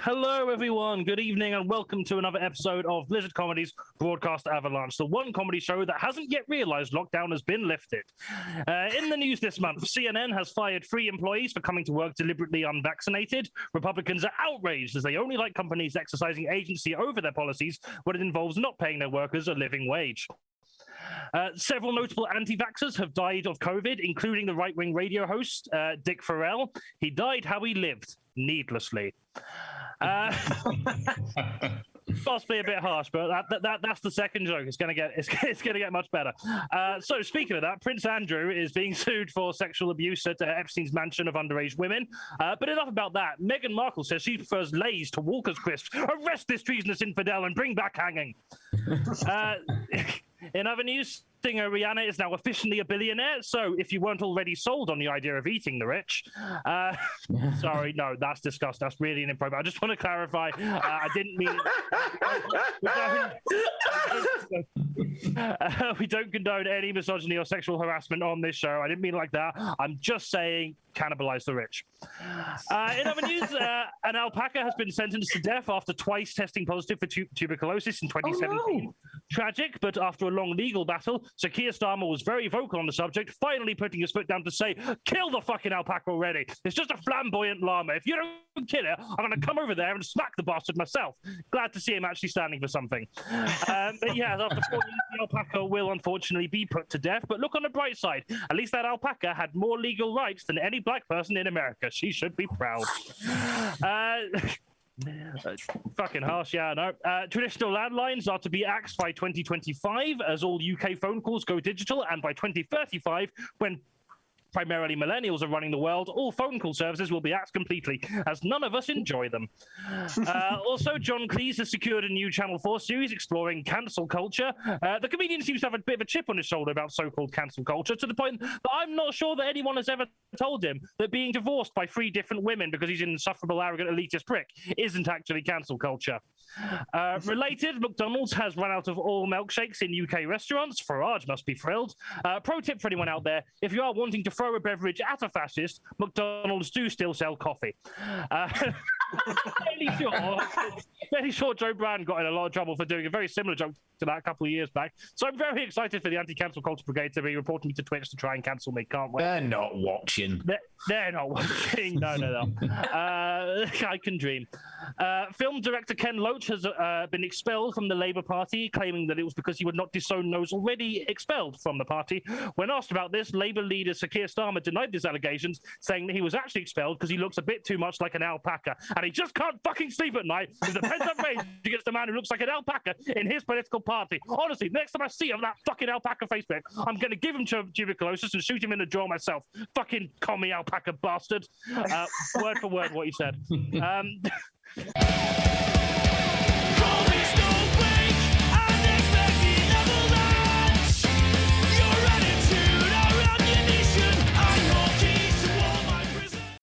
Hello, everyone. Good evening, and welcome to another episode of Blizzard Comedy's Broadcast Avalanche, the one comedy show that hasn't yet realized lockdown has been lifted. In the news this month, CNN has fired 3 employees for coming to work deliberately unvaccinated. Republicans are outraged as they only like companies exercising agency over their policies when it involves not paying their workers a living wage. Several notable anti-vaxxers have died of COVID, including the right-wing radio host, Dick Farrell. He died how he lived, needlessly. Possibly a bit harsh, but that's the second joke. It's gonna get much better. So speaking of that, Prince Andrew is being sued for sexual abuse at Epstein's mansion of underage women. But enough about that. Meghan Markle says she prefers Lay's to Walker's crisps. Arrest this treasonous infidel and bring back hanging. In other news, singer Rihanna is now officially a billionaire, so if you weren't already sold on the idea of eating the rich, sorry, no, that's disgusting. That's really inappropriate. I just want to clarify, I didn't mean... we don't condone any misogyny or sexual harassment on this show. I didn't mean it like that. I'm just saying cannibalize the rich. In other news, an alpaca has been sentenced to death after twice testing positive for tuberculosis in 2017. Oh, no. Tragic, but after a long legal battle, Sir Keir Starmer was very vocal on the subject, finally putting his foot down to say, kill the fucking alpaca already. It's just a flamboyant llama. If you don't kill it, I'm going to come over there and smack the bastard myself. Glad to see him actually standing for something. But yeah, after 4 years, the alpaca will unfortunately be put to death. But look on the bright side. At least that alpaca had more legal rights than any black person in America. She should be proud. Fucking harsh, yeah, no. Traditional landlines are to be axed by 2025 as all UK phone calls go digital, and by 2035, when primarily millennials are running the world, all phone call services will be axed completely, as none of us enjoy them. Also, John Cleese has secured a new Channel 4 series exploring cancel culture. The comedian seems to have a bit of a chip on his shoulder about so-called cancel culture, to the point that I'm not sure that anyone has ever told him that being divorced by 3 different women because he's an insufferable, arrogant, elitist prick isn't actually cancel culture. Related, McDonald's has run out of all milkshakes in UK restaurants. Farage must be thrilled. Pro tip for anyone out there, if you are wanting to throw a beverage at a fascist, McDonald's do still sell coffee. Fairly sure Joe Brand got in a lot of trouble for doing a very similar joke to that a couple of years back. So I'm very excited for the anti-cancel culture brigade to be reporting me to Twitch to try and cancel me. Can't wait. They're not watching. They're not watching. No. I can dream. Film director Ken Loach has been expelled from the Labour Party, claiming that it was because he would not disown those already expelled from the party. When asked about this, Labour leader Sir Keir Starmer denied these allegations, saying that he was actually expelled because he looks a bit too much like an alpaca, and he just can't fucking sleep at night with the pent-up rage against a man who looks like an alpaca in his political party. Honestly, next time I see him, that fucking alpaca Facebook, I'm going to give him tuberculosis and shoot him in the jaw myself. Fucking commie alpaca bastard. Word for word what he said.